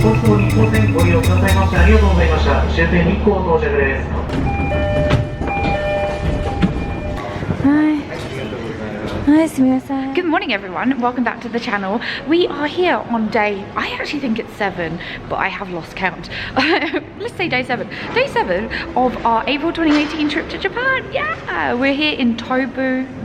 東京日光線ご利用くださいましてありがとうございました。終点日光到着です。Good morning everyone, welcome back to the channel. We are here on day, I actually think it's 7, but I have lost count. Let's say day 7. Day 7 of our April 2018 trip to Japan. Yeah, we're here in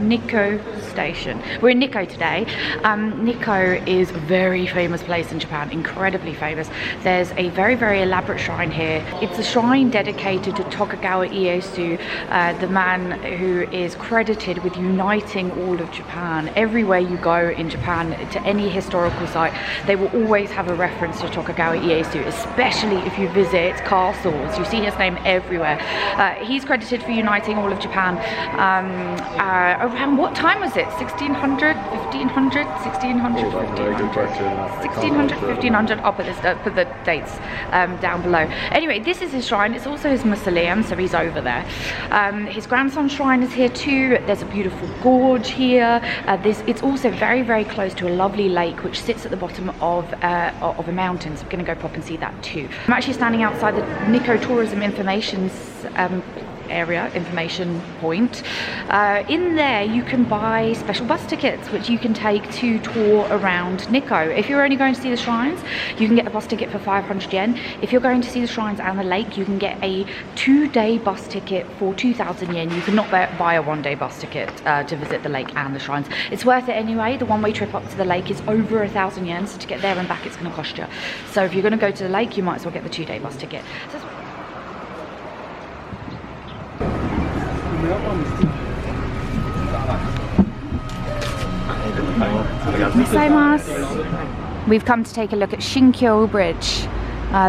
Nikko station. We're in Nikko today. Nikko is a very famous place in Japan, incredibly famous. There's a very elaborate shrine here. It's a shrine dedicated to Tokugawa Ieyasu, the man who is credited with uniting all of Japan. Everywhere you go in Japan, to any historical site, they will always have a reference to Tokugawa Ieyasu, especially if you visit castles. You see his name everywhere. He's credited for uniting all of Japan. Around what time was it? 1600, 1500, 1600, 1500, 1500. I'll put the dates down below. Anyway, this is his shrine. It's also his mausoleum, so he's over there. His grandson's shrine is here too. There's a beautiful gorge here. It's also very close to a lovely lake which sits at the bottom of a mountain, so we're going to go pop and see that too. I'm actually standing outside the Nikko Tourism Information point. In there you can buy special bus tickets which you can take to tour around Nikko. If you're only going to see the shrines, you can get a bus ticket for 500 yen. If you're going to see the shrines and the lake, you can get a 2-day bus ticket for 2,000 yen. You cannot buy a 1-day bus ticket to visit the lake and the shrines. It's worth it anyway. The one-way trip up to the lake is over 1,000 yen, so to get there and back it's going to cost you. So if you're going to go to the lake, you might as well get the 2-day bus ticket. So we've come to take a look at Shinkyo Bridge.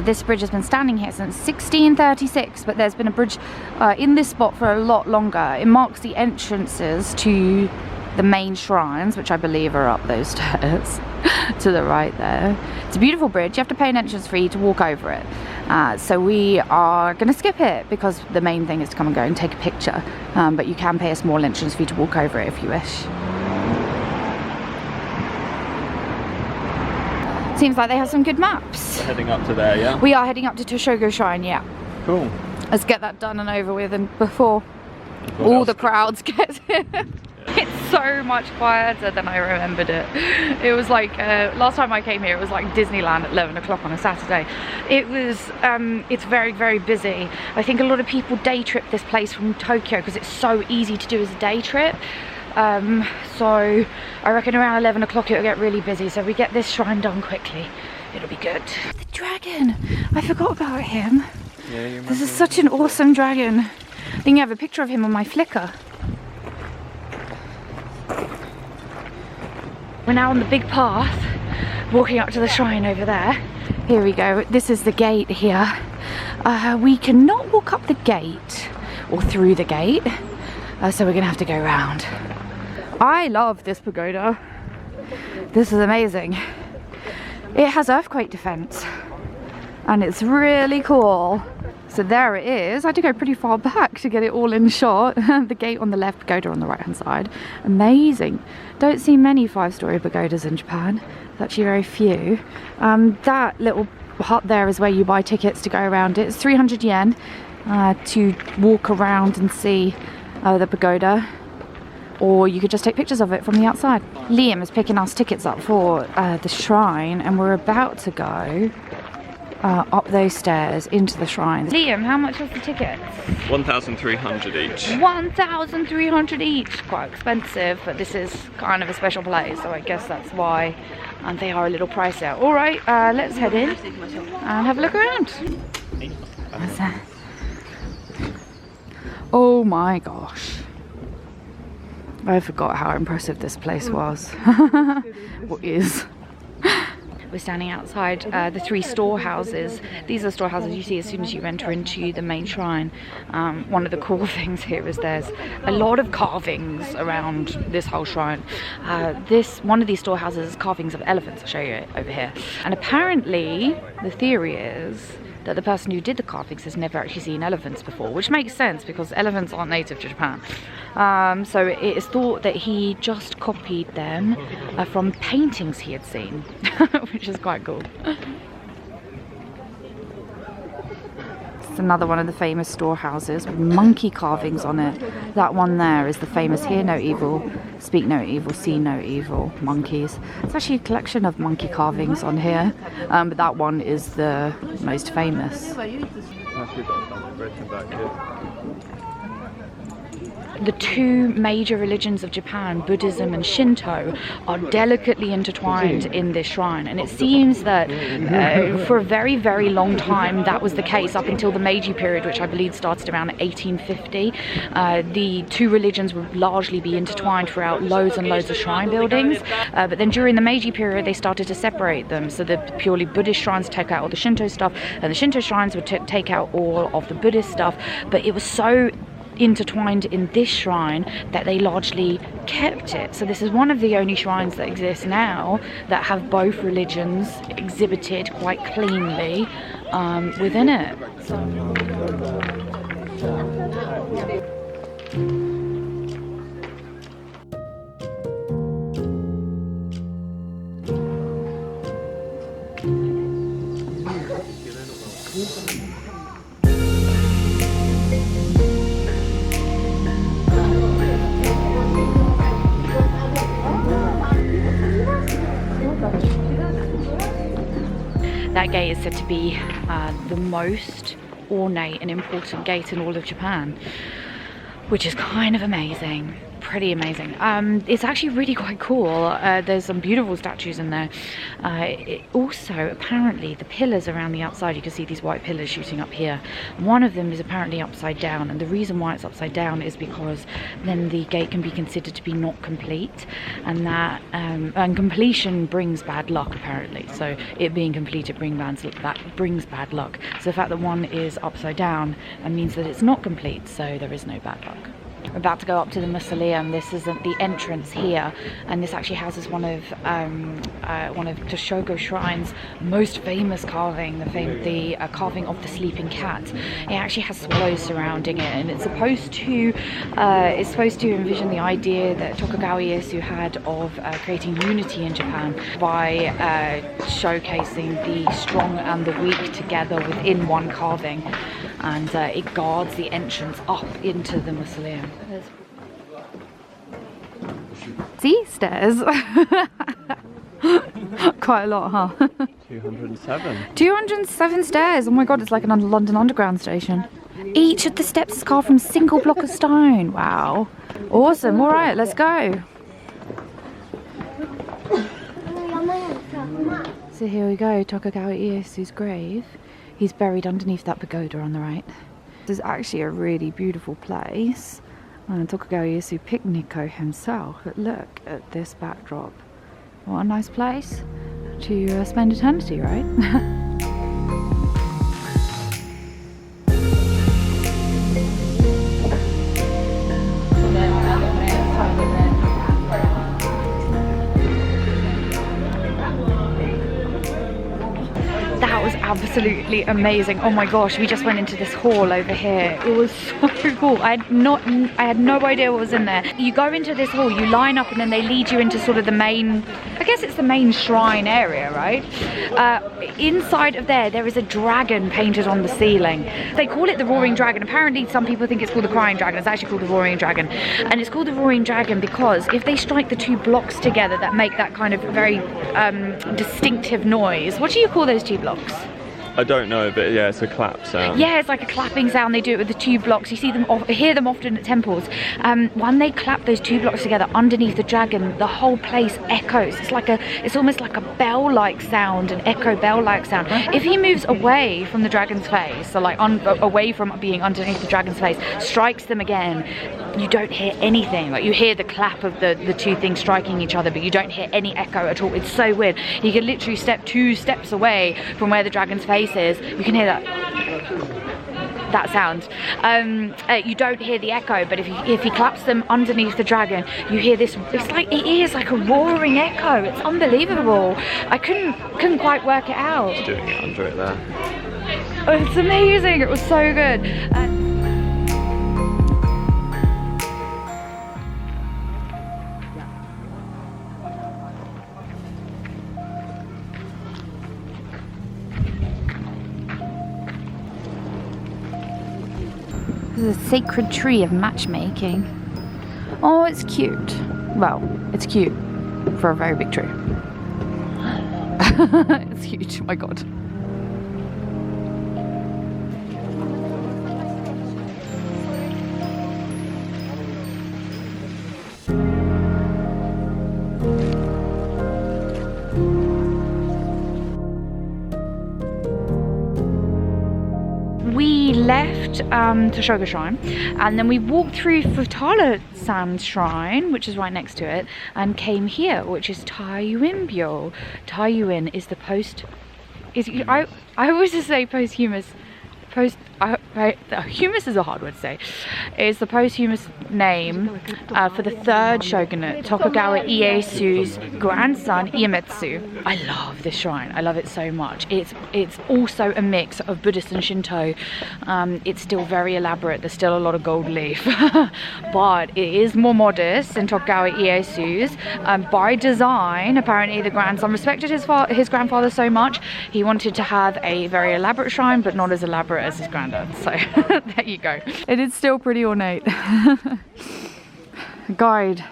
This bridge has been standing here since 1636, but there's been a bridge in this spot for a lot longer. It marks the entrances to the main shrines, which I believe are up those stairs to the right there. It's a beautiful bridge. You have to pay an entrance fee to walk over it. So we are going to skip it because the main thing is to come and go and take a picture. But you can pay a small entrance fee to walk over it if you wish. Seems like they have some good maps. We're heading up to there, yeah? We are heading up to Tosho-gu Shrine, yeah. Cool. Let's get that done and over with and before all the crowds get here. It's so much quieter than I remembered it. It was like, last time I came here, it was like Disneyland at 11 o'clock on a Saturday. It was, it's very busy. I think a lot of people day trip this place from Tokyo because it's so easy to do as a day trip. So I reckon around 11 o'clock it'll get really busy. So if we get this shrine done quickly, it'll be good. The dragon! I forgot about him. Yeah, you remember. This is such an awesome dragon. I think I have a picture of him on my Flickr. We're now on the big path, walking up to the shrine over there. Here we go, this is the gate here. We cannot walk up the gate, or through the gate, so we're gonna have to go round. I love this pagoda. This is amazing. It has earthquake defense, and it's really cool. So there it is. I had to go pretty far back to get it all in shot. The gate on the left, pagoda on the right hand side. Amazing. Don't see many 5-story pagodas in Japan. There's actually very few. That little hut there is where you buy tickets to go around it. It's 300 yen to walk around and see the pagoda. Or you could just take pictures of it from the outside. Liam is picking us tickets up for the shrine, and we're about to go up those stairs into the shrine. Liam, how much was the ticket? 1,300 each. 1,300 each. Quite expensive, but this is kind of a special place, so I guess that's why they are a little pricier. All right, let's head in and have a look around. What's that? Oh my gosh. I forgot how impressive this place was. Or is. We're standing outside the 3 storehouses. These are storehouses you see as soon as you enter into the main shrine. One of the cool things here is there's a lot of carvings around this whole shrine. One of these storehouses is carvings of elephants. I'll show you it over here. And apparently the theory is that the person who did the carvings has never actually seen elephants before, which makes sense because elephants aren't native to Japan. So it is thought that he just copied them from paintings he had seen, which is quite cool. It's another one of the famous storehouses with monkey carvings on it. That one there is the famous hear no evil, speak no evil, see no evil monkeys. It's actually a collection of monkey carvings on here, but that one is the most famous. The two major religions of Japan, Buddhism and Shinto, are delicately intertwined in this shrine, and it seems that for a very, very long time that was the case up until the Meiji period, which I believe started around 1850. The two religions would largely be intertwined throughout loads and loads of shrine buildings, but then during the Meiji period they started to separate them, so the purely Buddhist shrines take out all the Shinto stuff, and the Shinto shrines would take out all of the Buddhist stuff, but it was so intertwined in this shrine that they largely kept it. So this is one of the only shrines that exist now that have both religions exhibited quite cleanly within it. That gate is said to be the most ornate and important gate in all of Japan, which is kind of amazing. Pretty amazing. It's actually really quite cool. There's some beautiful statues in there. Also, apparently, the pillars around the outside, you can see these white pillars shooting up here. One of them is apparently upside down, and the reason why it's upside down is because then the gate can be considered to be not complete, and that and completion brings bad luck apparently. So it being completed brings bad luck. So the fact that one is upside down means that it's not complete, so there is no bad luck. We're about to go up to the mausoleum. This is the entrance here, and this actually houses one of Tosho-gu Shrine's most famous carving, the carving of the sleeping cat. It actually has swallows surrounding it, and it's supposed to envision the idea that Tokugawa Ieyasu had of creating unity in Japan by showcasing the strong and the weak together within one carving. And it guards the entrance up into the mausoleum. See? Stairs. Quite a lot, huh? 207. 207 stairs! Oh my god, it's like a London Underground station. Each of the steps is carved from a single block of stone. Wow. Awesome. Alright, let's go. So here we go, Tokugawa Ieyasu's grave. He's buried underneath that pagoda on the right. This is actually a really beautiful place. And Tokugawa Ieyasu picked Nikko himself. But look at this backdrop. What a nice place to spend eternity, right? Absolutely amazing. Oh my gosh, we just went into this hall over here. It was so cool. I had no idea what was in there. You go into this hall, you line up, and then they lead you into sort of the main, I guess it's the main shrine area, right? Inside of there is a dragon painted on the ceiling. They call it the Roaring Dragon. Apparently some people think it's called the Crying Dragon. It's actually called the Roaring Dragon. And it's called the Roaring Dragon because if they strike the two blocks together that make that kind of very distinctive noise. What do you call those two blocks? I don't know, but yeah, it's a clap sound. Yeah, it's like a clapping sound. They do it with the two blocks. You see them, hear them often at temples. When they clap those two blocks together underneath the dragon, the whole place echoes. It's almost like a bell-like sound, an echo bell-like sound. If he moves away from the dragon's face, so like away from being underneath the dragon's face, strikes them again, you don't hear anything. Like you hear the clap of the two things striking each other, but you don't hear any echo at all. It's so weird. You can literally step 2 steps away from where the dragon's face is. You can hear that sound. You don't hear the echo, but if he claps them underneath the dragon, you hear this. It is like a roaring echo. It's unbelievable. I couldn't quite work it out. Just doing it under it there. Oh, it's amazing. It was so good. The sacred tree of matchmaking. Oh, it's cute. Well, it's cute for a very big tree. It's huge, oh my god. We left Tosho-gu Shrine, and then we walked through Futala-san Shrine, which is right next to it, and came here, which is Taiyuinbyo. Taiyuin is the I always just say posthumous. Humus is a hard word to say. It's the posthumous name for the third shogunate, Tokugawa Ieyasu's grandson Ieyasu. I love this shrine. I love it so much. It's also a mix of Buddhist and Shinto. It's still very elaborate. There's still a lot of gold leaf, but it is more modest than Tokugawa Ieyasu's. By design, apparently the grandson respected his grandfather so much, he wanted to have a very elaborate shrine, but not as elaborate as his granddad. So there you go. It is still pretty ornate. The guide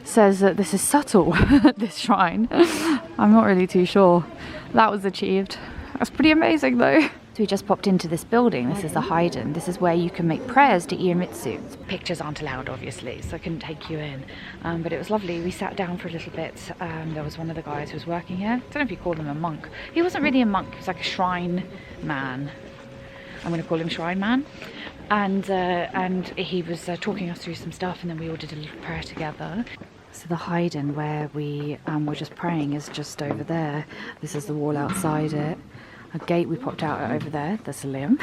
says that this is subtle, this shrine. I'm not really too sure that was achieved. That's pretty amazing though. So we just popped into this building. This is the Haiden. This is where you can make prayers to Ieyasu. Pictures aren't allowed, obviously, so I couldn't take you in. But it was lovely. We sat down for a little bit. There was one of the guys who was working here. I don't know if you call him a monk. He wasn't really a monk. He was like a shrine man. I'm going to call him Shrine Man. And he was talking us through some stuff, and then we all did a little prayer together. So the Haiden where we were just praying is just over there. This is the wall outside it. A gate we popped out over there, the Mausoleum.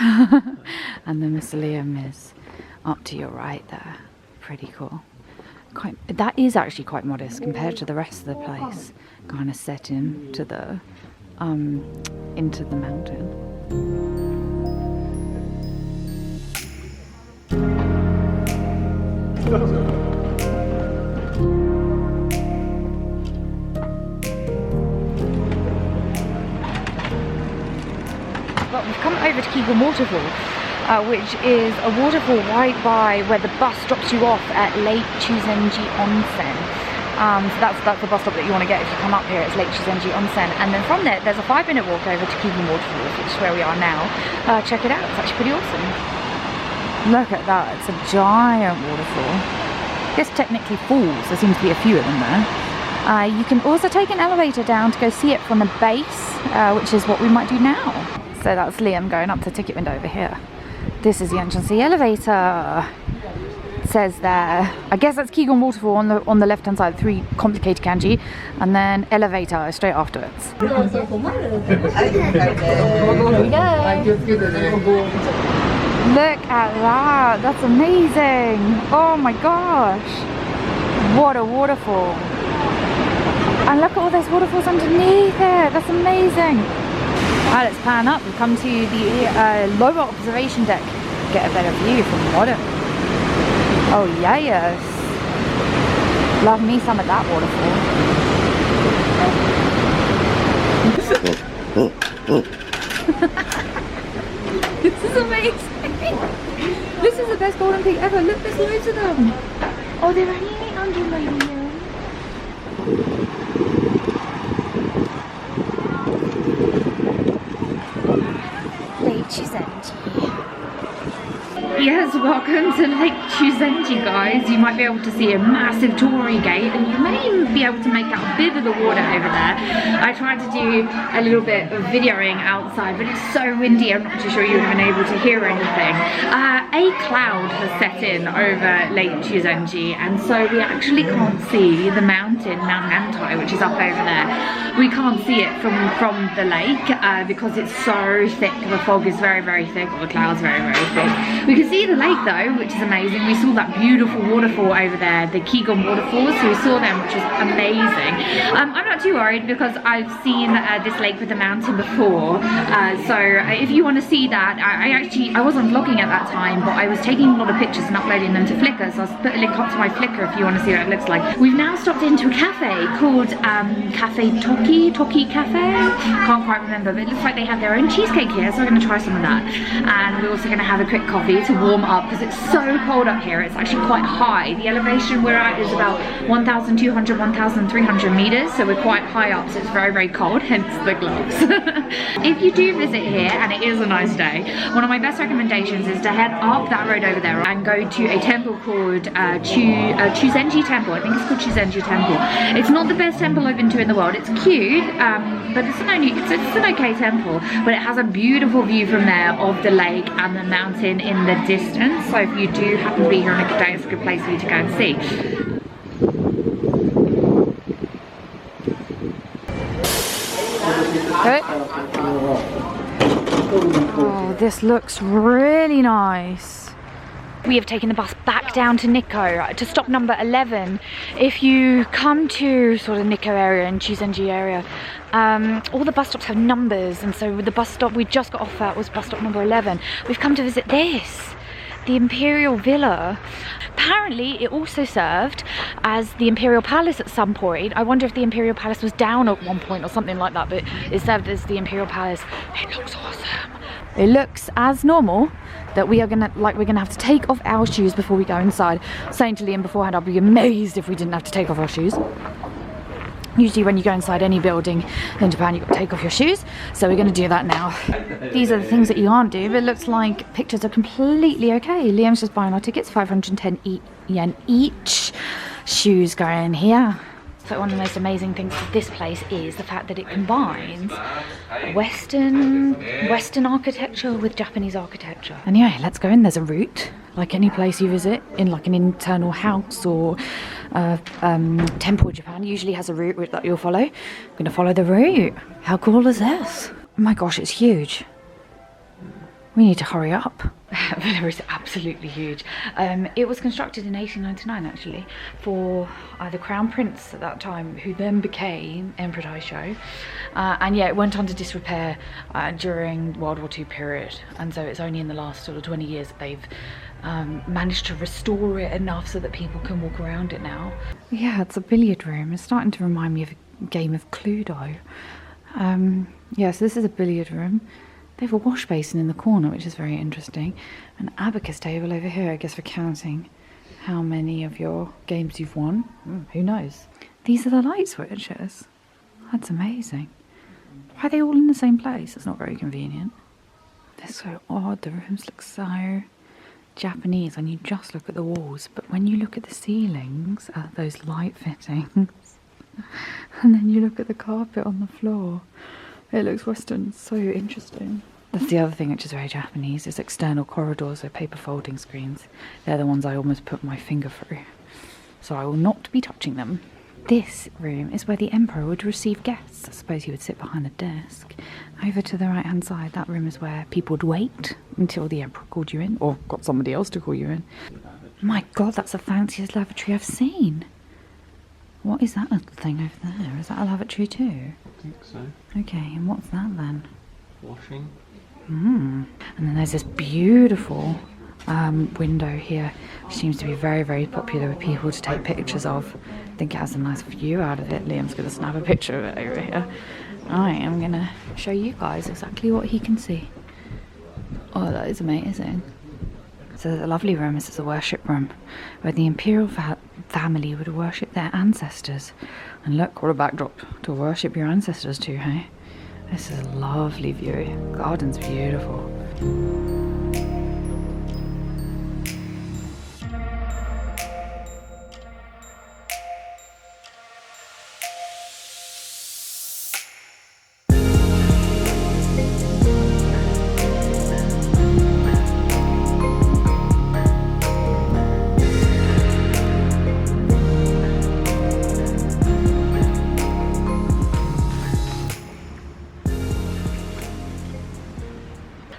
And the Mausoleum is up to your right there. Pretty cool. That is actually quite modest compared to the rest of the place. Kind of set into the mountain. Well, we've come over to Keegan Waterfall, which is a waterfall right by where the bus drops you off at Lake Chuzenji Onsen. So that's the bus stop that you want to get if you come up here. It's Lake Chuzenji Onsen, and then from there there's a 5-minute walk over to Keegan Waterfall, which is where we are now. Check it out, it's actually pretty awesome. Look at that, it's a giant waterfall. I guess technically falls, there seems to be a few of them there. You can also take an elevator down to go see it from the base, which is what we might do now. So that's Liam going up to the ticket window over here. This is the entrance to the elevator. It says there, I guess that's Keegan Waterfall on the left hand side, 3 complicated kanji, and then elevator straight afterwards. Here we go. Look at that, that's amazing. Oh my gosh, what a waterfall. And look at all those waterfalls underneath it, that's amazing. Alright, let's pan up. We've come to the lower observation deck. Get a better view from the bottom. Oh yes, love me some of that waterfall. This is amazing. This is the best golden pig ever. Look, there's loads of them. Oh, they're only under here. Lake Chuzenji. Yes, welcome to Lake Chuzenji, guys. You might be able to see a massive torii gate, and you may be able to make out a bit of the water over there. I tried to do a little bit of videoing outside, but it's so windy, I'm not too sure you've been able to hear anything. A cloud has set in over Lake Chuzenji, and so we actually can't see the mountain, Mount Nantai, which is up over there. We can't see it from the lake because it's so thick. The fog is very, very thick, or the cloud's very, very thick. We can see the lake though, which is amazing. We saw that beautiful waterfall over there, the Keegan waterfalls, so we saw them, which is amazing. I'm not too worried because I've seen this lake with the mountain before, so if you want to see that, I wasn't vlogging at that time, but I was taking a lot of pictures and uploading them to Flickr, so I'll put a link up to my Flickr if you want to see what it looks like. We've now stopped into a cafe called Cafe Toki Cafe. Can't quite remember, but it looks like they have their own cheesecake here, so we're going to try some of that. And we're also going to have a quick coffee to warm up up because it's so cold up here. It's actually quite high. The elevation we're at is about 1,200, 1,300 meters, so we're quite high up, so it's very, very cold, hence the gloves. If you do visit here, and it is a nice day, one of my best recommendations is to head up that road over there and go to a temple called Chuzenji Temple. I think it's called Chuzenji Temple. It's not the best temple I've been to in the world. It's cute, but it's an okay temple, but it has a beautiful view from there of the lake and the mountain in the distance. So if you do happen to be here on a good day, it's a good place for you to go and see. Oh, this looks really nice. We have taken the bus back down to Nikko to stop number 11. If you come to sort of Nikko area and Chuzenji area, all the bus stops have numbers, and so the bus stop we just got off at was bus stop number 11. We've come to visit this, the Imperial Villa. Apparently it also served as the Imperial Palace at some point. I wonder if the Imperial Palace was down at one point or something like that, but it served as the Imperial Palace. It looks awesome. It looks as normal that we're gonna have to take off our shoes before we go inside. Saying to Liam beforehand, I'd be amazed if we didn't have to take off our shoes. Usually when you go inside any building in Japan, you've got to take off your shoes. So we're going to do that now. These are the things that you can't do, but it looks like pictures are completely okay. Liam's just buying our tickets, 510 yen each. Shoes go in here. So one of the most amazing things of this place is the fact that it combines Western architecture with Japanese architecture. Anyway, let's go in. There's a route, like any place you visit, in like an internal house or temple in Japan usually has a route that you'll follow. I'm going to follow the route. How cool is this? Oh my gosh, it's huge. We need to hurry up. Villa is absolutely huge. It was constructed in 1899 actually for the Crown Prince at that time, who then became Emperor Taisho. And yeah, it went on to disrepair during World War II period, and so it's only in the last sort of 20 years that they've managed to restore it enough so that people can walk around it now. Yeah, it's a billiard room. It's starting to remind me of a game of Cluedo. Yeah, so this is a billiard room. They have a wash basin in the corner, which is very interesting. An abacus table over here, I guess, for counting how many of your games you've won. Who knows? These are the light switches. That's amazing. Why are they all in the same place? It's not very convenient. They're so odd. The rooms look so Japanese when you just look at the walls. But when you look at the ceilings, those light fittings, and then you look at the carpet on the floor, it looks Western. So interesting. That's the other thing which is very Japanese, is external corridors or paper folding screens. They're the ones I almost put my finger through. So I will not be touching them. This room is where the emperor would receive guests. I suppose he would sit behind the desk. Over to the right hand side, that room is where people would wait until the emperor called you in, or got somebody else to call you in. My god, that's the fanciest lavatory I've seen. What is that little thing over there? Is that a lavatory too? I think so. Okay, and what's that then? Washing. And then there's this beautiful window here, which seems to be very, very popular with people to take pictures of. I think it has a nice view out of it. Liam's going to snap a picture of it over here. I am going to show you guys exactly what he can see. Oh, that is amazing. So the lovely room is a worship room where the imperial family would worship their ancestors. And look, what a backdrop to worship your ancestors to, hey? This is a lovely view. The garden's beautiful.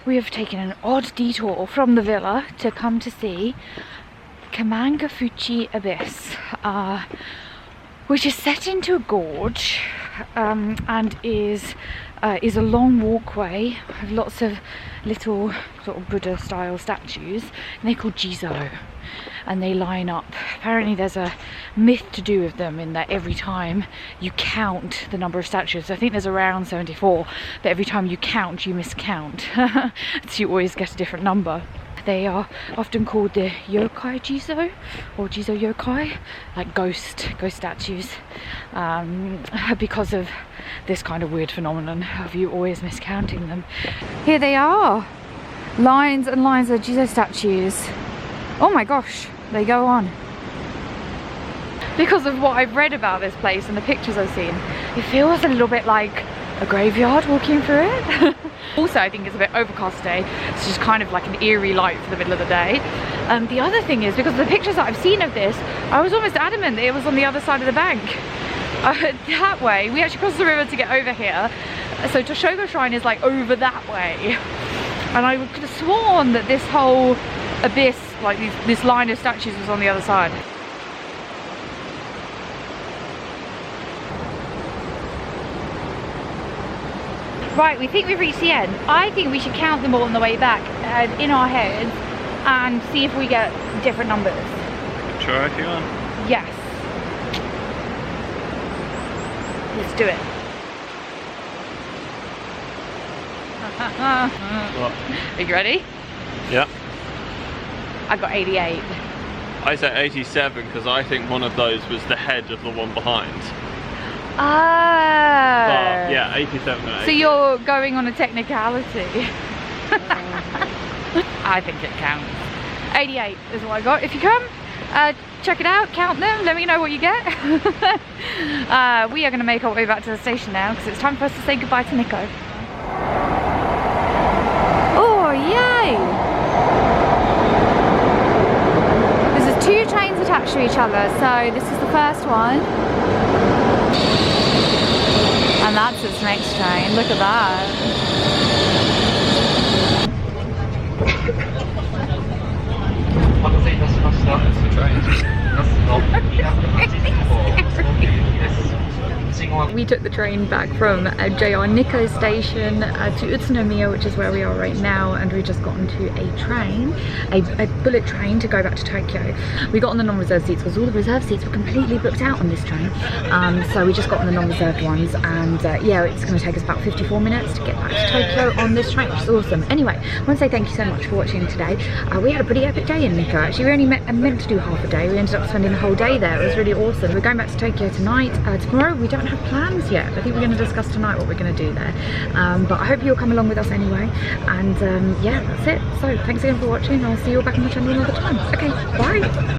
We have taken an odd detour from the villa to come to see Kamangafuchi Abyss, which is set into a gorge and is a long walkway with lots of little sort of Buddha style statues, and they're called Jizo, and they line up. Apparently there's a myth to do with them in that every time you count the number of statues, I think there's around 74, but every time you count you miscount, so you always get a different number. They are often called the yokai jizo or jizo yokai, like ghost statues, because of this kind of weird phenomenon of you always miscounting them. Here they are, lines and lines of jizo statues. Oh my gosh, they go on. Because of what I've read about this place and the pictures I've seen, it feels a little bit like a graveyard walking through it. Also, I think it's a bit overcast today. It's just kind of like an eerie light for the middle of the day. The other thing is, because of the pictures that I've seen of this, I was almost adamant that it was on the other side of the bank. That way, we actually crossed the river to get over here. So Tosho-gu Shrine is like over that way. And I could have sworn that this whole abyss, like this line of statues, was on the other side. Right, we think we've reached the end. I think we should count them all on the way back in our heads and see if we get different numbers. Try if you want. Yes. Let's do it. What? Are you ready? Yeah. I got 88. I said 87 because I think one of those was the head of the one behind. Oh. But yeah, 87 and 88. So you're going on a technicality. I think it counts. 88 is what I got. If you come, check it out, count them, let me know what you get. We are going to make our way back to the station now because it's time for us to say goodbye to Nikko. Oh, yay! There's 2 trains attached to each other, so this is the first one. And that's its next train. Look at that. That's the train. We took the train back from JR Nikko station to Utsunomiya, which is where we are right now, and we just got onto a train, a bullet train to go back to Tokyo. We got on the non-reserved seats because all the reserved seats were completely booked out on this train, so we just got on the non-reserved ones, and yeah, it's going to take us about 54 minutes to get back to Tokyo on this train, which is awesome. Anyway, I want to say thank you so much for watching today. We had a pretty epic day in Nikko. Actually, we only meant to do half a day. We ended up spending the whole day there. It was really awesome. We're going back to Tokyo tonight. Tomorrow we don't have plans yet. I think we're going to discuss tonight what we're going to do there. But I hope you'll come along with us anyway. And yeah, that's it. So thanks again for watching. I'll see you all back on the channel another time. Okay, bye.